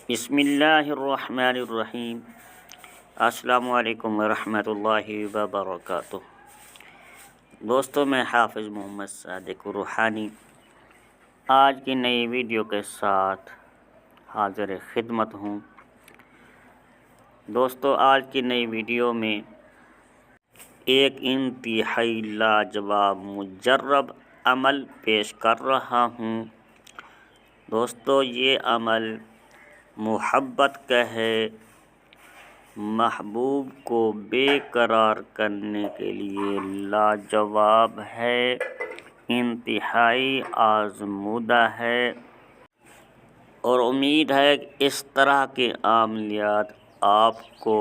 بسم اللہ الرحمن الرحیم۔ السلام علیکم ورحمۃ اللہ وبرکاتہ۔ دوستوں، میں حافظ محمد صادق روحانی آج کی نئی ویڈیو کے ساتھ حاضر خدمت ہوں۔ دوستوں، آج کی نئی ویڈیو میں ایک انتہائی لاجواب مجرب عمل پیش کر رہا ہوں۔ دوستوں، یہ عمل محبت کا ہے، محبوب کو بے قرار کرنے کے لیے لاجواب ہے، انتہائی آزمودہ ہے، اور امید ہے کہ اس طرح کے عملیات آپ کو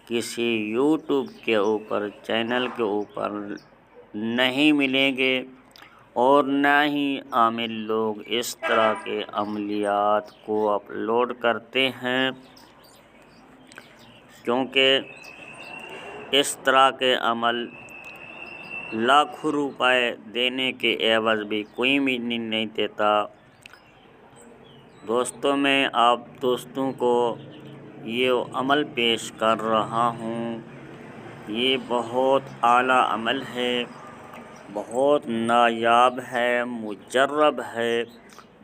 کسی یوٹیوب کے اوپر چینل کے اوپر نہیں ملیں گے، اور نہ ہی عامل لوگ اس طرح کے عملیات کو اپلوڈ کرتے ہیں، کیونکہ اس طرح کے عمل لاکھوں روپے دینے کے عوض بھی کوئی بھی نہیں دیتا۔ دوستوں، میں آپ دوستوں کو یہ عمل پیش کر رہا ہوں۔ یہ بہت اعلیٰ عمل ہے، بہت نایاب ہے، مجرب ہے،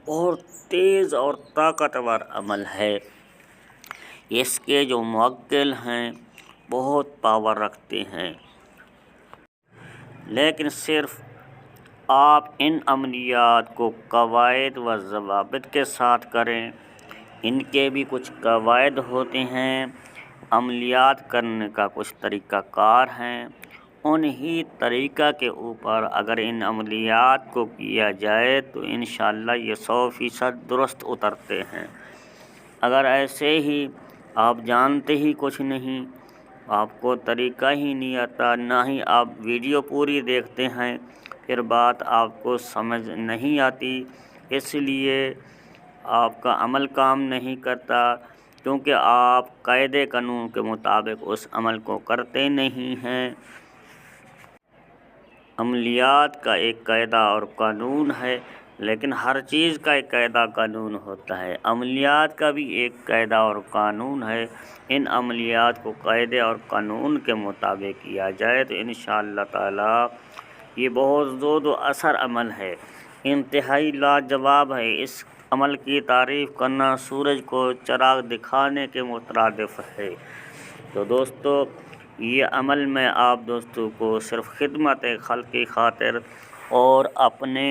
بہت تیز اور طاقتور عمل ہے۔ اس کے جو موکل ہیں بہت پاور رکھتے ہیں، لیکن صرف آپ ان عملیات کو قواعد و ضوابط کے ساتھ کریں۔ ان کے بھی کچھ قواعد ہوتے ہیں، عملیات کرنے کا کچھ طریقہ کار ہیں۔ انہی طریقہ کے اوپر اگر ان عملیات کو کیا جائے تو انشاءاللہ یہ 100% درست اترتے ہیں۔ اگر ایسے ہی آپ جانتے ہی کچھ نہیں، آپ کو طریقہ ہی نہیں آتا، نہ ہی آپ ویڈیو پوری دیکھتے ہیں، پھر بات آپ کو سمجھ نہیں آتی، اس لیے آپ کا عمل کام نہیں کرتا، کیونکہ آپ قاعدے قانون کے مطابق اس عمل کو کرتے نہیں ہیں۔ عملیات کا ایک قاعدہ اور قانون ہے، لیکن ہر چیز کا ایک قاعدہ قانون ہوتا ہے۔ عملیات کا بھی ایک قاعدہ اور قانون ہے۔ ان عملیات کو قاعدے اور قانون کے مطابق کیا جائے تو انشاءاللہ تعالی یہ بہت زود و اثر عمل ہے، انتہائی لاجواب ہے۔ اس عمل کی تعریف کرنا سورج کو چراغ دکھانے کے مترادف ہے۔ تو دوستو، یہ عمل میں آپ دوستوں کو صرف خدمت خلق کی خاطر اور اپنے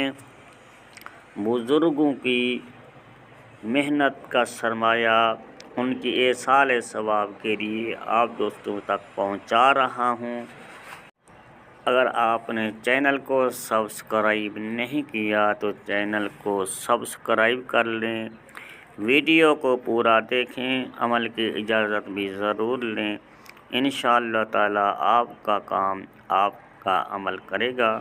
بزرگوں کی محنت کا سرمایہ، ان کی ایصال ثواب کے لیے آپ دوستوں تک پہنچا رہا ہوں۔ اگر آپ نے چینل کو سبسکرائب نہیں کیا تو چینل کو سبسکرائب کر لیں، ویڈیو کو پورا دیکھیں، عمل کی اجازت بھی ضرور لیں۔ انشاءاللہ تعالی آپ کا کام آپ کا عمل کرے گا۔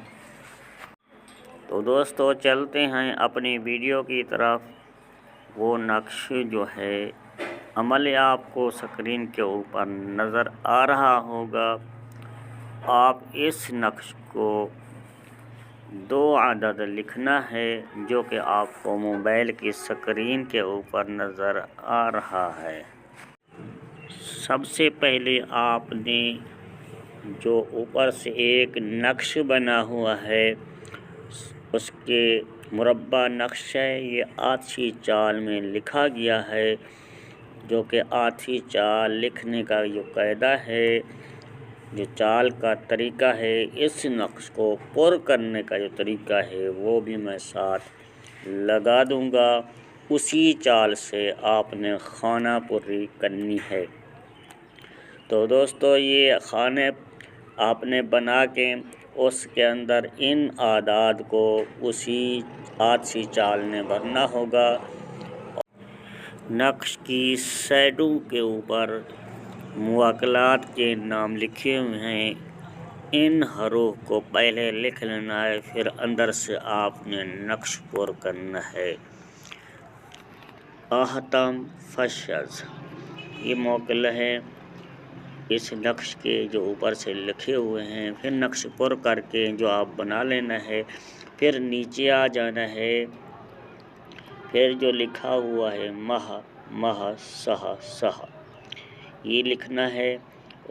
تو دوستو، چلتے ہیں اپنی ویڈیو کی طرف۔ وہ نقش جو ہے عمل آپ کو سکرین کے اوپر نظر آ رہا ہوگا۔ آپ اس نقش کو 2 عدد لکھنا ہے، جو کہ آپ کو موبائل کی سکرین کے اوپر نظر آ رہا ہے۔ سب سے پہلے آپ نے جو اوپر سے ایک نقش بنا ہوا ہے، اس کے مربع نقش ہے، یہ آتشی چال میں لکھا گیا ہے، جو کہ آتشی چال لکھنے کا جو قاعدہ ہے، جو چال کا طریقہ ہے، اس نقش کو پر کرنے کا جو طریقہ ہے وہ بھی میں ساتھ لگا دوں گا۔ اسی چال سے آپ نے خانہ پری کرنی ہے۔ تو دوستو، یہ خانے آپ نے بنا کے اس کے اندر ان اعداد کو اسی آتشی چال نے بھرنا ہوگا۔ نقش کی سائڈوں کے اوپر موکلات کے نام لکھے ہوئے ہیں، ان حروف کو پہلے لکھ لینا ہے، پھر اندر سے آپ نے نقش پر کرنا ہے۔ آہتم فشز یہ موکل ہے، اس نقش کے جو اوپر سے لکھے ہوئے ہیں، پھر نقش پر کر کے جو آپ بنا لینا ہے، پھر نیچے آ جانا ہے، پھر جو لکھا ہوا ہے مہ سہ سہ یہ لکھنا ہے،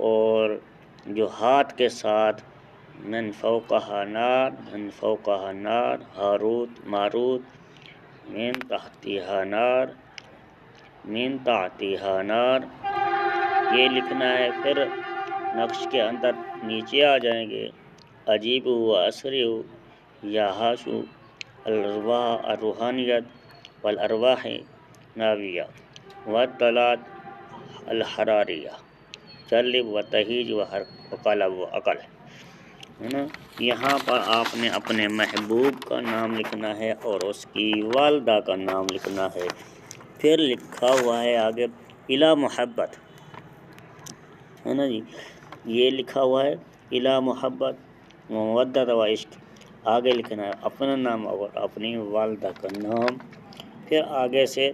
اور جو ہاتھ کے ساتھ من فوقہا نار، من فوقہا نار، ہاروت ماروت، من تحتہا نار، من تحتہا نار یہ لکھنا ہے۔ پھر نقش کے اندر نیچے آ جائیں گے، عجیب و اسرع یا حاشو الارواح الروحانیت والارواح ناویہ والطلات الحراریہ جلب و تہیج و قلب و عقل، ہے نا۔ یہاں پر آپ نے اپنے محبوب کا نام لکھنا ہے اور اس کی والدہ کا نام لکھنا ہے۔ پھر لکھا ہوا ہے آگے الا محبت، ہے نا جی، یہ لکھا ہوا ہے الا محبت مودت و عشق، آگے لکھنا ہے اپنا نام اور اپنی والدہ کا نام۔ پھر آگے سے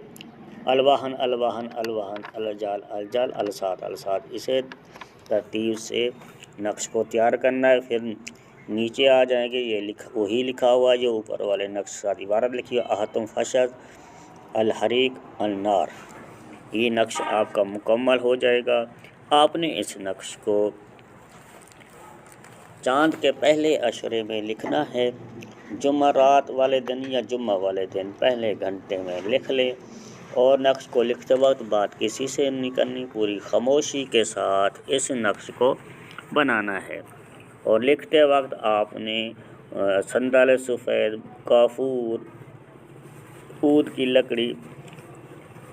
الواحن الواحن الواحن الجال الجال السات السات، اسے ترتیب سے نقش کو تیار کرنا ہے۔ پھر نیچے آ جائیں گے، یہ وہی لکھا ہوا ہے جو اوپر والے نقش ساتھ عبارت لکھی ہے، احتم فشد الحریق النار، یہ نقش آپ کا مکمل ہو جائے گا۔ آپ نے اس نقش کو چاند کے پہلے عشرے میں لکھنا ہے، جمعرات والے دن یا جمعہ والے دن پہلے گھنٹے میں لکھ لے، اور نقش کو لکھتے وقت بات کسی سے نہیں کرنی، پوری خاموشی کے ساتھ اس نقش کو بنانا ہے۔ اور لکھتے وقت آپ نے صندل سفید، کافور، عود کی لکڑی،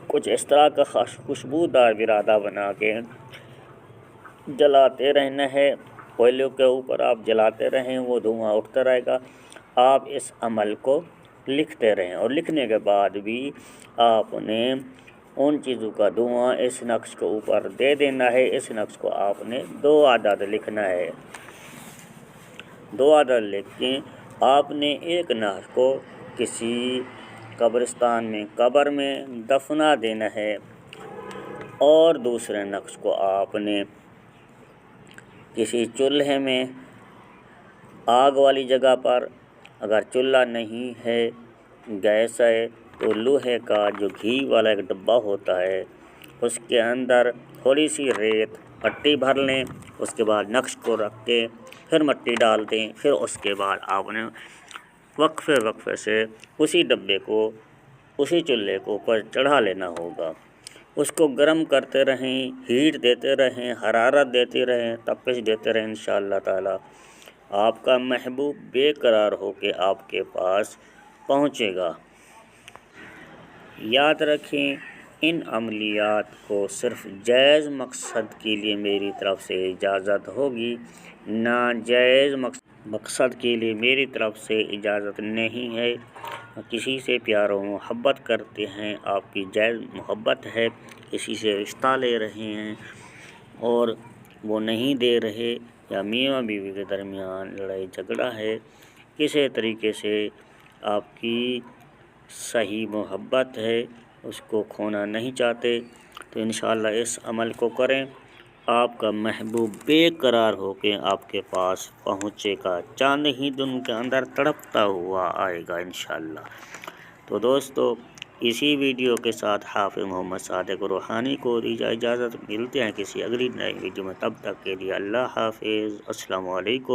کچھ اس طرح کا خوشبودار برادہ بنا کے جلاتے رہنا ہے، کوئلوں کے اوپر آپ جلاتے رہیں، وہ دھواں اٹھتا رہے گا۔ آپ اس عمل کو لکھتے رہیں، اور لکھنے کے بعد بھی آپ نے ان چیزوں کا دھواں اس نقش کے اوپر دے دینا ہے۔ اس نقش کو آپ نے 2 عدد لکھنا ہے، 2 عدد لکھ کے آپ نے ایک نقش کو کسی قبرستان میں قبر میں دفنا دینا ہے، اور دوسرے نقش کو آپ نے کسی چولہے میں آگ والی جگہ پر، اگر چولہا نہیں ہے گیس ہے تو لوہے کا جو گھی والا ایک ڈبہ ہوتا ہے اس کے اندر تھوڑی سی ریت مٹی بھر لیں، اس کے بعد نقش کو رکھ کے پھر مٹی ڈال دیں، پھر اس کے بعد آپ نے وقفے سے اسی ڈبے کو اسی چولہے کو اوپر چڑھا لینا ہوگا، اس کو گرم کرتے رہیں، ہیٹ دیتے رہیں، حرارت دیتے رہیں، تپش دیتے رہیں، انشاءاللہ تعالی آپ کا محبوب بے قرار ہو کے آپ کے پاس پہنچے گا۔ یاد رکھیں، ان عملیات کو صرف جائز مقصد کے لیے میری طرف سے اجازت ہوگی، ناجائز مقصد کے لیے میری طرف سے اجازت نہیں ہے۔ کسی سے پیار و محبت کرتے ہیں، آپ کی جائز محبت ہے، کسی سے رشتہ لے رہے ہیں اور وہ نہیں دے رہے، یا میاں بیوی کے درمیان لڑائی جھگڑا ہے، کسی طریقے سے آپ کی صحیح محبت ہے، اس کو کھونا نہیں چاہتے، تو انشاءاللہ اس عمل کو کریں، آپ کا محبوب بے قرار ہو کے آپ کے پاس پہنچے گا، چاند ہی دن کے اندر تڑپتا ہوا آئے گا انشاءاللہ۔ تو دوستو، اسی ویڈیو کے ساتھ حافظ محمد صادق روحانی کو اجازت، ملتے ہیں کسی اگلی نئی ویڈیو میں، تب تک کے لیے اللہ حافظ، السلام علیکم۔